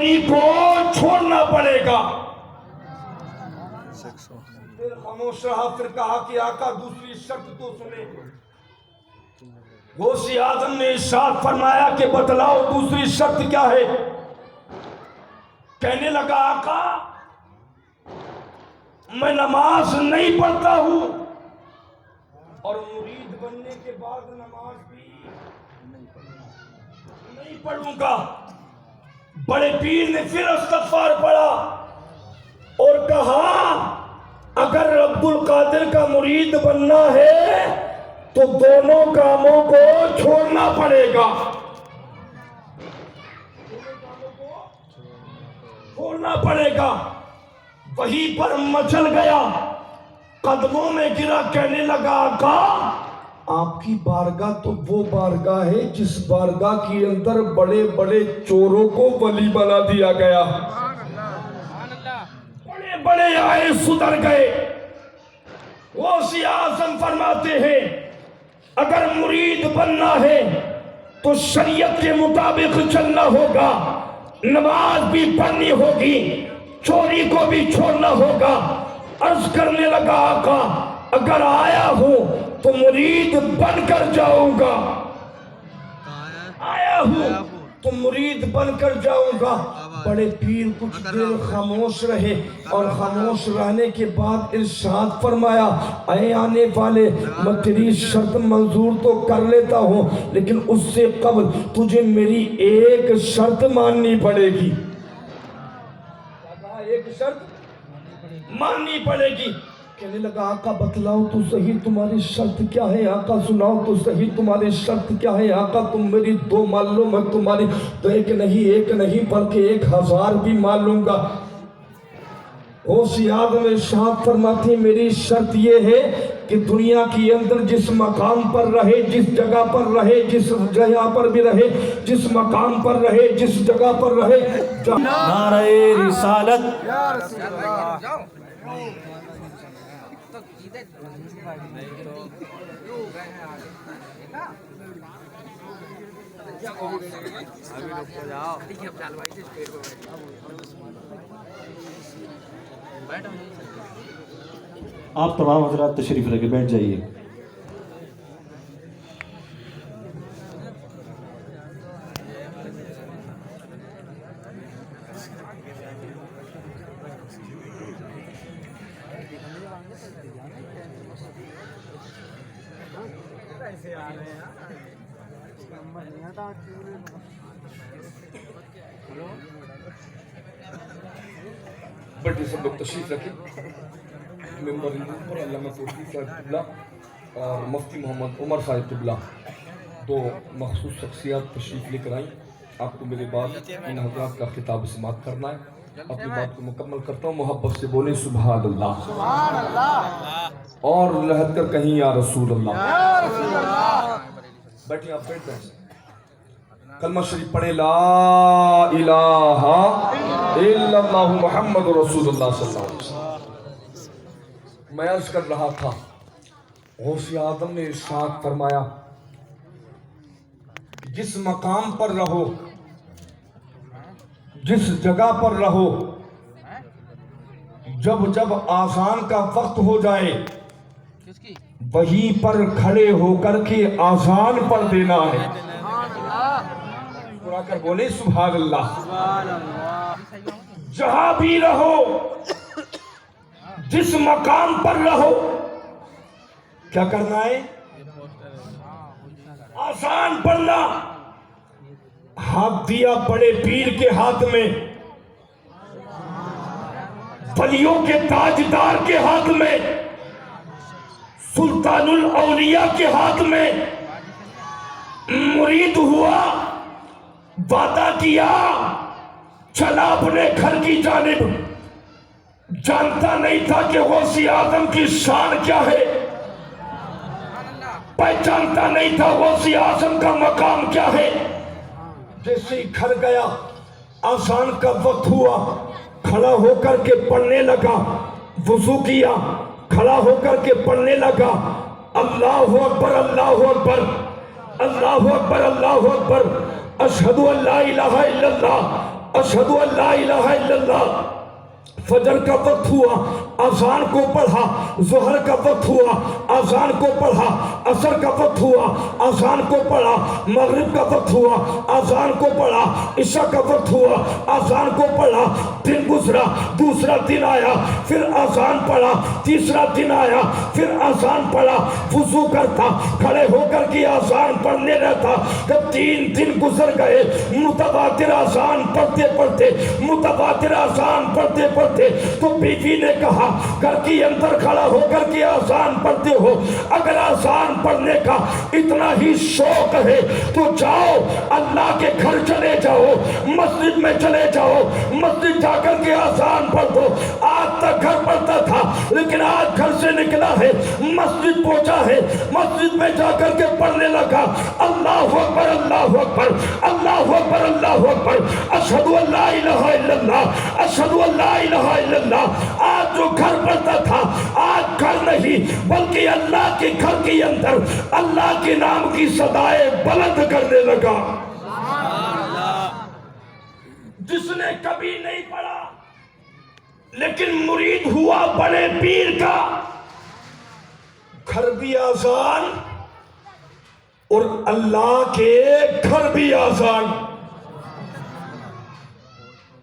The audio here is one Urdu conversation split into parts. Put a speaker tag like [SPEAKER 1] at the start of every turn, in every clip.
[SPEAKER 1] انہی کو چھوڑنا پڑے گا۔ پھر خاموش رہا، پھر کہا کہ آقا دوسری شرط تو سنے۔ غوث اعظم نے ارشاد فرمایا کہ بتلاؤ دوسری شرط کیا ہے؟ کہنے لگا آقا میں نماز نہیں پڑھتا ہوں اور مرید بننے کے بعد نماز بھی نہیں پڑھوں گا۔ بڑے پیر نے پھر استغفار پڑھا اور کہا اگر عبد القادر کا مرید بننا ہے تو دونوں کاموں کو چھوڑنا پڑے گا، چھوڑنا پڑے گا۔ وہیں پر مچل گیا، قدموں میں گرا، کہنے لگا آقا آپ کی بارگاہ تو وہ بارگاہ ہے جس بارگاہ کے اندر بڑے بڑے چوروں کو ولی بنا دیا گیا، بڑے بڑے آئے سدھر گئے۔ غوث اعظم فرماتے ہیں اگر مرید بننا ہے تو شریعت کے مطابق چلنا ہوگا، نماز بھی پڑھنی ہوگی، چوری کو بھی چھوڑنا ہوگا۔ عرض کرنے لگا آقا اگر آیا ہوں تو مرید بن کر جاؤں گا، آیا ہوں تو مرید بن کر جاؤں گا۔ بڑے پیر کچھ دیر خاموش رہے اور خاموش رہنے کے بعد ارشاد فرمایا اے آنے والے میں تیری شرط منظور تو کر لیتا ہوں لیکن اس سے قبل تجھے میری ایک شرط ماننی پڑے گی۔ ایک شرط ماننی پڑے گی۔ کہنے لگا آقا بتلاؤ تو صحیح تمہاری شرط کیا ہے؟ آقا سناؤ تو صحیح تمہاری شرط کیا ہے؟ آقا تم میری دو مان لو میں تمہاری تو ایک نہیں بلکہ 1000 بھی مان لوں گا۔ غوث اعظم ارشاد فرماتی میری شرط یہ ہے کہ دنیا کے اندر جس مقام پر رہے، جس جگہ پر رہے، جس جگہ پر بھی رہے، جس مقام پر رہے، جس جگہ پر رہے، نعرہ رسالت
[SPEAKER 2] آپ تمام حضرات تشریف لے کے بیٹھ جائیے۔
[SPEAKER 1] بڑے سب لوگ تشریف رکھیں۔ ممبر پر علامہ توفیق صاحب قبلہ اور مفتی محمد عمر صاحب قبلہ دو مخصوص شخصیات تشریف لے کر آئیں۔ آپ کو میرے بعد ان حضرات کا خطاب سماعت کرنا ہے۔ اپنی بات کو مکمل کرتا ہوں، محبت سے بولیں سبحان اللہ اور لہد کر کہیں یا رسول اللہ۔ بیٹھیں آپ، بیٹھ جائیں۔ کلمہ شریف پڑھیں لا الہ الا اللہ محمد رسول اللہ صلی اللہ علیہ وسلم۔ میں عرض کر رہا تھا غوث اعظم نے ارشاد فرمایا جس مقام پر رہو، جس جگہ پر رہو، جب جب آذان کا وقت ہو جائے وہیں پر کھڑے ہو کر کے آذان پڑھ دینا ہے۔ پورا کر بولے سبحان اللہ۔ جہاں بھی رہو، جس مقام پر رہو، کیا کرنا ہے؟ آذان پڑھنا۔ ہاتھ دیا بڑے پیر کے ہاتھ میں، ولیوں کے تاجدار کے ہاتھ میں، سلطان الاولیاء کے ہاتھ میں۔ مرید ہوا، وعدہ کیا، چلا اپنے گھر کی جانب، جانتا نہیں تھا کہ غوث اعظم کی شان کیا ہے، پہچانتا نہیں تھا غوث اعظم کا مقام کیا ہے۔ جیسے ہی گھر گیا، آذان کا وقت ہوا، کھڑا ہو کر کے پڑھنے لگا، وضو کیا، کھڑا ہو کر کے پڑھنے لگا اللہ اکبر اللہ اکبر اللہ اکبر اللہ اکبر اشہدو ان لا الہ الا اللہ اشہدو ان لا الہ الا اللہ، فجر کا وقت ہوا اذان کو پڑھا، ظہر کا وقت ہوا اذان کو پڑھا، عصر کا وقت ہوا اذان کو پڑھا، مغرب کا وقت ہوا اذان کو پڑھا، عشاء کا وقت ہوا اذان کو پڑھا، دن گزرا، دوسرا دن آیا، پھر اذان پڑھا، تیسرا دن آیا، پھر اذان پڑھا، وضو کرتا، کھڑے ہو کر کے اذان پڑھنے رہتا۔ جب 3 دن گزر گئے متواتر اذان پڑھتے پڑھتے، متواتر اذان پڑھتے پڑھتے، تو بیوی نے کہا گھر کے اندر کھڑا ہو کر کے اذان پڑھتے ہو، اگر اذان پڑھنے کا اتنا ہی شوق ہے تو جاؤ اللہ کے گھر چلے جاؤ، مسجد میں چلے جاؤ، مسجد جا کر کے اذان پڑھ دو۔ آج تک گھر پڑھتا تھا لیکن آج گھر سے نکلا ہے، مسجد پہنچا ہے، مسجد میں جا کر کے پڑھنے لگا، اللہ اکبر اللہ اکبر اللہ اکبر اللہ اکبر، اشہدو ان لا الہ الا اللہ اشہدو ان لا الہ الا اللہ۔ آج جو گھر پڑھتا تھا آج گھر نہیں بلکہ اللہ کے گھر کے اندر اللہ کے نام کی صدائیں بلند کرنے لگا۔ جس نے کبھی نہیں پڑھا لیکن مرید ہوا بڑے پیر کا، گھر بھی آزان اور اللہ کے گھر بھی آزان۔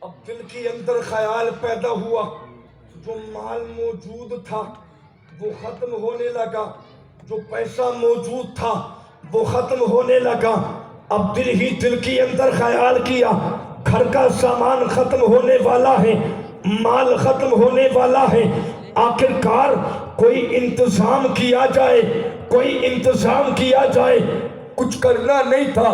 [SPEAKER 1] اب دل کے اندر خیال پیدا ہوا، جو مال موجود تھا وہ ختم ہونے لگا، جو پیسہ موجود تھا وہ ختم ہونے لگا۔ اب دل ہی دل کے اندر خیال کیا گھر کا سامان ختم ہونے والا ہے، مال ختم ہونے والا ہے، آخرکار کوئی انتظام کیا جائے، کوئی انتظام کیا جائے۔ کچھ کرنا نہیں تھا،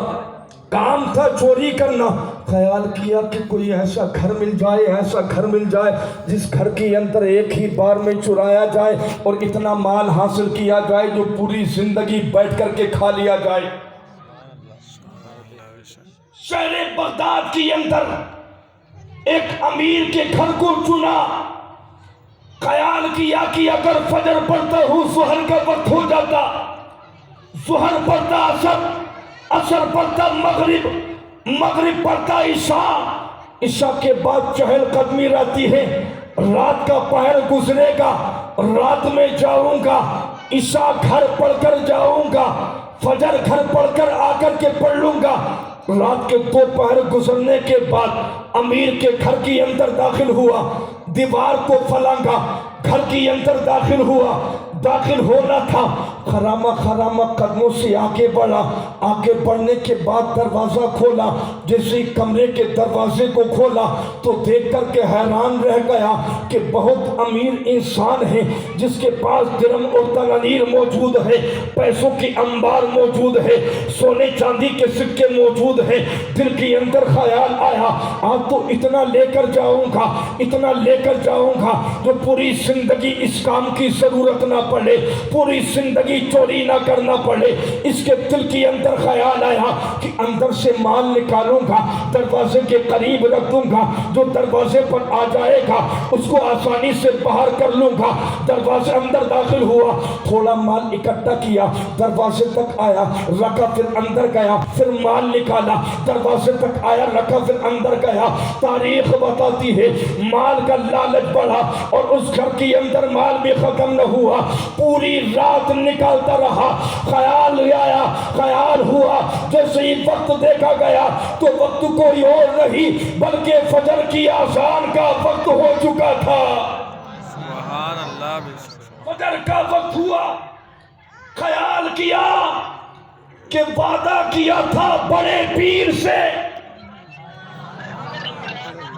[SPEAKER 1] کام تھا چوری کرنا۔ خیال کیا کہ کوئی ایسا گھر مل جائے، ایسا گھر مل جائے جس گھر کے اندر ایک ہی بار میں چرایا جائے اور اتنا مال حاصل کیا جائے جو پوری زندگی بیٹھ کر کے کھا لیا جائے۔ شہر بغداد کے اندر ایک امیر کے گھر کو چنا، خیال کیا کہ اگر فجر پڑھتا ہوں ظہر کا وقت ہو جاتا، ظہر پڑھتا عصر، عصر پڑھتا مغرب، مغرب پڑھتا عشاء، عشاء کے بعد چہل قدمی رہتی ہے، رات کا پہر گزرے گا، رات میں جاؤں گا، عشاء گھر پڑھ کر جاؤں گا، فجر گھر پڑھ کر آ کر کے پڑھ لوں گا۔ رات کے 2 پہر گزرنے کے بعد امیر کے گھر کے اندر داخل ہوا، دیوار کو پھلانگا، گھر کے اندر داخل ہوا، داخل ہونا تھا، خرامہ خرامہ قدموں سے آگے بڑھا، آگے بڑھنے کے بعد دروازہ کھولا، جیسے کمرے کے دروازے کو کھولا تو دیکھ کر کے حیران رہ گیا کہ بہت امیر انسان ہے جس کے پاس درم اور دنانیر موجود ہے، پیسوں کی انبار موجود ہے، سونے چاندی کے سکے موجود ہیں۔ دل کے اندر خیال آیا آج تو اتنا لے کر جاؤں گا، اتنا لے کر جاؤں گا جو پوری زندگی اس کام کی ضرورت نہ پڑے، پوری زندگی چوری نہ کرنا پڑے۔ اس کے دل کے اندر خیال آیا کہ اندر سے مال نکالوں گا، دروازے کے قریب رکھ دوں گا، جو دروازے پر آ جائے گا اس کو آسانی سے باہر کر لوں گا۔ دروازے اندر داخل ہوا، تھوڑا مال اکٹھا کیا، دروازے تک آیا، رکھا، پھر اندر گیا، پھر مال نکالا، دروازے تک آیا، رکھا، پھر اندر گیا۔ تاریخ بتاتی ہے مال کا لالچ بڑھا اور اس گھر کے اندر مال بھی ختم نہ ہوا، پوری رات نکالتا رہا۔ خیال آیا، خیال ہوا، جیسے ہی وقت دیکھا گیا تو وقت کوئی اور نہیں بلکہ فجر کی اذان کا وقت ہو چکا تھا۔
[SPEAKER 3] سبحان اللہ،
[SPEAKER 1] فجر کا وقت ہوا، خیال کیا کہ وعدہ کیا تھا بڑے پیر سے،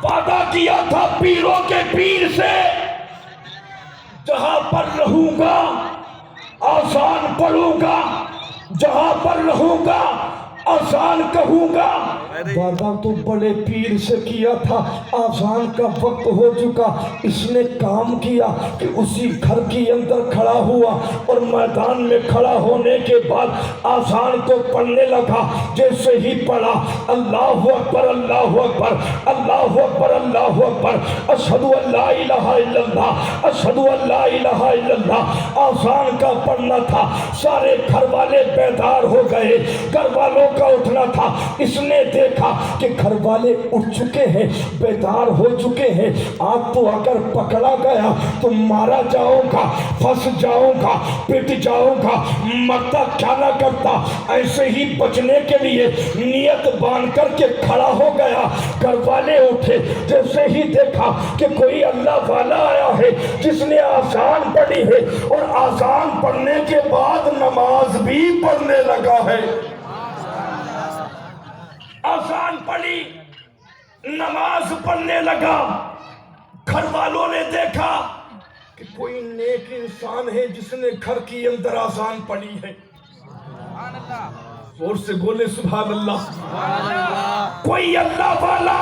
[SPEAKER 1] وعدہ کیا تھا پیروں کے پیر سے، جہاں پر رہوں گا آذان پڑھوں گا، جہاں پر رہوں گا آذان کہوں گا۔ وعدہ تو بڑے پیر سے کیا تھا، آذان کا وقت ہو چکا، اس نے کام کیا کہ اسی گھر کے اندر کھڑا ہوا اور میدان میں کھڑا ہونے کے بعد آذان کو پڑھنے لگا۔ جیسے ہی پڑھا اللہ اکبر اللہ اکبر اللہ اکبر اللہ اکبر، اشہدو ان لا الہ الا اللہ اشہدو ان لا الہ الا اللہ، آذان کا پڑھنا تھا۔ سارے گھر والے بیدار ہو گئے، گھر والوں کا اٹھنا تھا۔ اس نے دیکھا
[SPEAKER 4] دیکھا کہ گھر والے اٹھ چکے ہیں، بیدار ہو چکے ہیں، آج تو اگر پکڑا گیا تو مارا جاؤں گا، پھنس جاؤں گا، پٹ جاؤں گا، مرتا کیا نہ کرتا، ایسے ہی بچنے کے لیے نیت باندھ کر کے کھڑا ہو گیا۔ گھر والے اٹھے، جیسے ہی دیکھا کہ کوئی اللہ والا آیا ہے جس نے آذان پڑھی ہے اور آذان پڑھنے کے بعد نماز بھی پڑھنے لگا ہے۔ آذان پڑھی، نماز پڑھنے لگا۔ گھر والوں نے دیکھا کہ کوئی نیک انسان ہے جس نے گھر کے اندر آذان پڑھی ہے۔ زور سے بولے سبحان اللہ۔ کوئی اللہ والا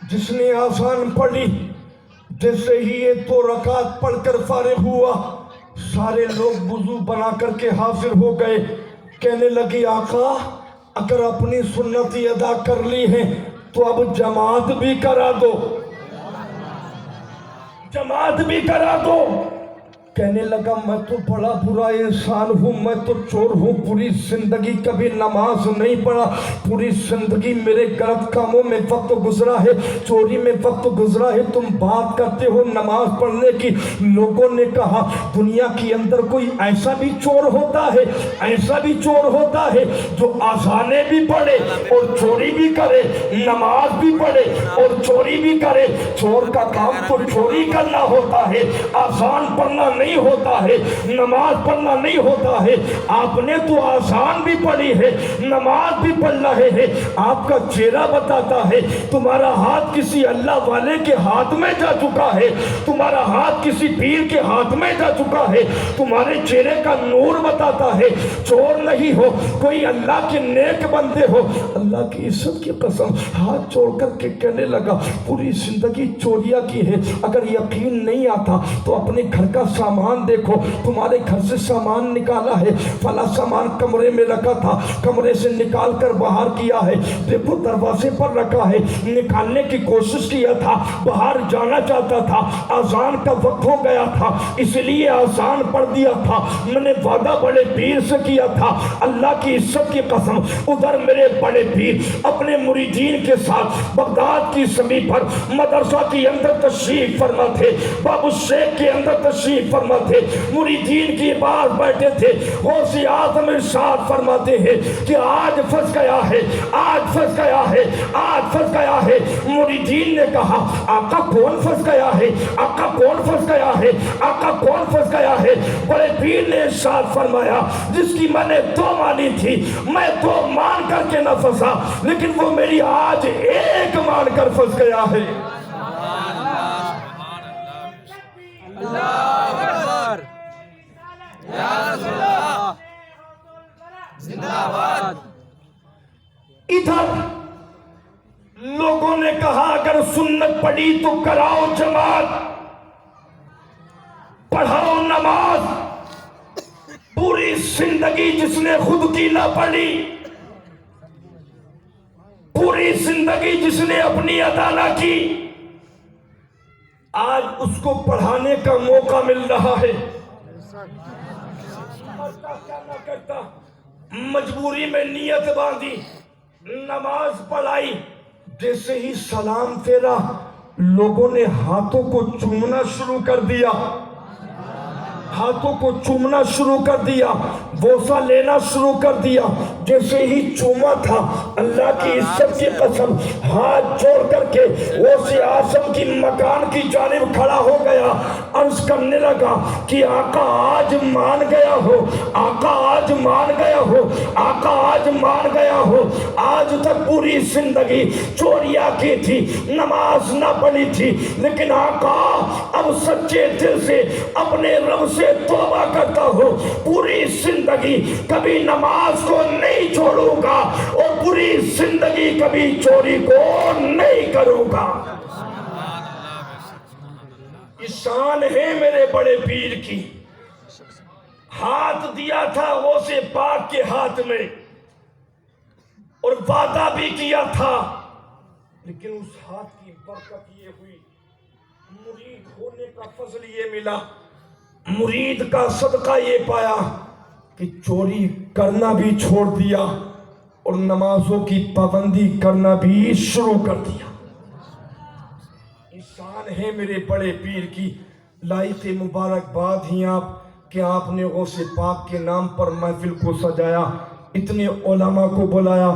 [SPEAKER 4] جس نے آذان پڑھی۔ جیسے ہی یہ 2 رکعت پڑھ کر فارغ ہوا، سارے لوگ وضو بنا کر کے حاضر ہو گئے۔ کہنے لگی آقا اگر اپنی سنتی ادا کر لی ہے تو اب جماعت بھی کرا دو، جماعت بھی کرا دو۔ کہنے لگا میں تو بڑا برا انسان ہوں، میں تو چور ہوں، پوری زندگی کبھی نماز نہیں پڑھا، پوری زندگی میرے غلط کاموں میں وقت گزرا ہے، چوری میں وقت گزرا ہے، تم بات کرتے ہو نماز پڑھنے کی۔ لوگوں نے کہا دنیا کے اندر کوئی ایسا بھی چور ہوتا ہے، ایسا بھی چور ہوتا ہے جو آذانیں بھی پڑھے اور چوری بھی کرے، نماز بھی پڑھے اور چوری بھی کرے۔ چور کا کام تو چوری کرنا ہوتا ہے، آذان پڑھنا نہیں ہوتا ہے، نماز پڑھنا نہیں ہوتا ہے۔ آپ نے تو آذان بھی پڑھی ہے، نماز بھی پڑھ رہے ہیں، آپ کا چہرہ بتاتا ہے تمہارا ہاتھ کسی اللہ والے کے ہاتھ میں جا چکا ہے، تمہارا ہاتھ کسی پیر کے ہاتھ میں جا چکا ہے، تمہارے چہرے کا نور بتاتا ہے چور نہیں ہو، کوئی اللہ کے نیک بندے ہو۔ اللہ کی عزت کی قسم ہاتھ جوڑ کر کے کہنے لگا پوری زندگی چوریاں کی ہے، اگر یقین نہیں آتا تو اپنے گھر کا سامان دیکھو، تمہارے گھر سے سامان نکالا ہے، فلاں سامان کمرے میں رکھا تھا، کمرے سے نکال کر باہر کیا ہے، دیکھو دروازے پر رکھا ہے، نکالنے کی کوشش کیا تھا، باہر جانا چاہتا تھا، آذان کا وقت ہو گیا تھا اس لیے آذان پڑھ دیا تھا، میں نے وعدہ بڑے پیر سے کیا تھا، اللہ کی عزت کی قسم ادھر میرے بڑے پیر اپنے مریدین کے ساتھ بغداد کی زمین پر مدرسہ کے اندر تشریف فرما تھے، باب الشیخ کے اندر تشریف فرما تھے، مریدین کی بات بیٹھے تھے، غوث اعظم ارشاد فرماتے ہیں کہ آج پھنس گیا ہے، آج پھنس گیا ہے، آج پھنس گیا ہے۔ مریدین نے کہا آقا کون پھنس گیا ہے، آقا کون پھنس گیا ہے، آقا کون پھنس گیا ہے؟ بڑے پیر نے ارشاد فرمایا جس کی میں نے 2 مانی تھی، میں 2 مان کر کے نہ پھنسا لیکن وہ میری آج 1 مان کر پھنس گیا ہے۔ ادھر لوگوں نے کہا اگر سنت پڑھی تو کراؤ جماعت، پڑھاؤ نماز۔ پوری زندگی جس نے خود کی نہ پڑھی، پوری زندگی جس نے اپنی ادا نہ کی، آج اس کو پڑھانے کا موقع مل رہا ہے۔ کیا نہ کرتا، مجبوری میں نیت باندھی، نماز پڑھائی، جیسے ہی سلام پھیرا لوگوں نے ہاتھوں کو چومنا شروع کر دیا، ہاتھوں کو چومنا شروع کر دیا، بوسہ لینا شروع کر دیا۔ جیسے ہی چوما تھا اللہ کی عزت کی قسم ہاتھ جوڑ کر کے غوث اعظم کی مکان کی جانب کھڑا ہو گیا، عرض کرنے لگا کہ آقا آج مان گیا ہو، آقا آج مان گیا ہو، آقا آج مان گیا ہو۔ آج تک پوری زندگی چوریاں کی تھی، نماز نہ پڑھی تھی، لیکن آقا اب سچے دل سے اپنے رب سے توبہ کرتا ہوں، پوری زندگی کبھی نماز کو نہیں چھوڑوں گا اور پوری زندگی کبھی چوری کو نہیں کروں گا۔ یہ شان ہے میرے بڑے پیر کی۔ ہاتھ دیا تھا غوث پاک کے ہاتھ میں اور وعدہ بھی کیا تھا، لیکن اس ہاتھ کی برکت یہ ہوئی، مرید ہونے کا فضل یہ ملا، مرید کا صدقہ یہ پایا کہ چوری کرنا بھی چھوڑ دیا، اور نمازوں کی پابندی کرنا بھی شروع کر دیا۔ شان ہے میرے بڑے پیر کی، لائق مبارکباد ہی آپ کہ آپ نے غوث پاک کے نام پر محفل کو سجایا، اتنے علماء کو بلایا،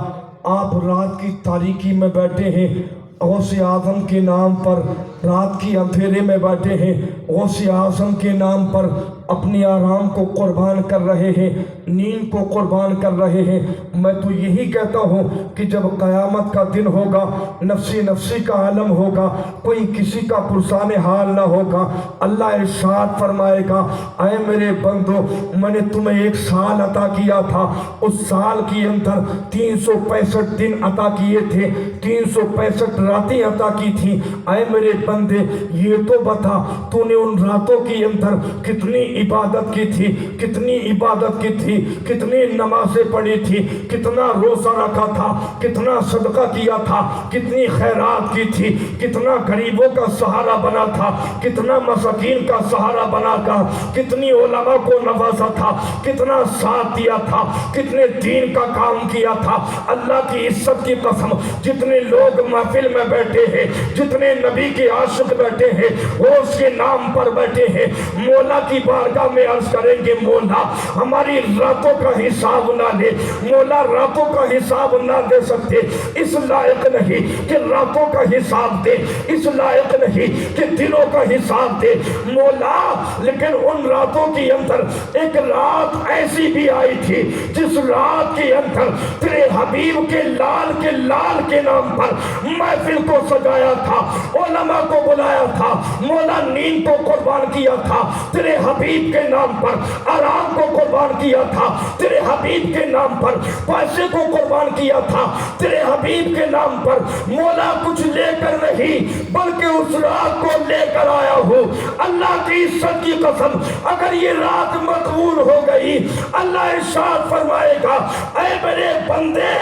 [SPEAKER 4] آپ رات کی تاریکی میں بیٹھے ہیں، غوث اعظم کے نام پر رات کی اندھیرے میں بیٹھے ہیں، غوث اعظم کے نام پر اپنی آرام کو قربان کر رہے ہیں، نیند کو قربان کر رہے ہیں۔ میں تو یہی کہتا ہوں کہ جب قیامت کا دن ہوگا، نفسی نفسی کا عالم ہوگا، کوئی کسی کا پرسان حال نہ ہوگا، اللہ ارشاد فرمائے گا اے میرے بندو، میں نے تمہیں 1 سال عطا کیا تھا، اس سال کی اندر 365 دن عطا کیے تھے، 365 راتیں عطا کی تھی، اے میرے بندے یہ تو بتا تو نے ان راتوں کی اندر کتنی عبادت کی تھی، کتنی عبادت کی تھی، کتنی نمازیں پڑھی تھی، کتنا روزہ رکھا تھا، کتنا صدقہ کیا تھا، کتنی خیرات کی تھی، کتنا غریبوں کا سہارا بنا تھا، کتنا مساکین کا سہارا بنا تھا، کتنی علماء کو نوازا تھا، کتنا ساتھ دیا تھا، کتنے دین کا کام کیا تھا۔ اللہ کی عزت کی قسم جتنے لوگ محفل میں بیٹھے ہیں، جتنے نبی کے عاشق بیٹھے ہیں، وہ اس کے نام پر بیٹھے ہیں، مولا کی بارگاہ میں عرض کریں گے مولا ہماری راتوں کا حساب نہ لے، مولا راتوں کا حساب نہ دے سکتے، اس لائق نہیں کہ راتوں کا حساب دے، اس لائق نہیں کہ دنوں کا حساب دے مولا، لیکن ان راتوں کے اندر ایک رات ایسی بھی آئی تھی جس رات کے اندر تیرے حبیب کے لال کے نام پر محفل کو سجایا تھا، علماء کو بلایا تھا، مولا نیند کو قربان کیا تھا تیرے حبیب کے نام پر، آرام کو قربان کیا تھا تیرے حبیب کے نام پر، پیسے کو قربان کیا تھا تیرے حبیب کے نام پر، مولا کچھ لے کر نہیں بلکہ اس رات کو لے کر آیا ہوں۔ اللہ کی عزت کی قسم اگر یہ رات مقبول ہو گئی، اللہ ارشاد فرمائے گا اے میرے بندے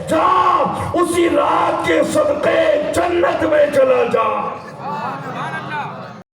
[SPEAKER 4] جا اسی رات کے صدقے جنت میں چلا جا۔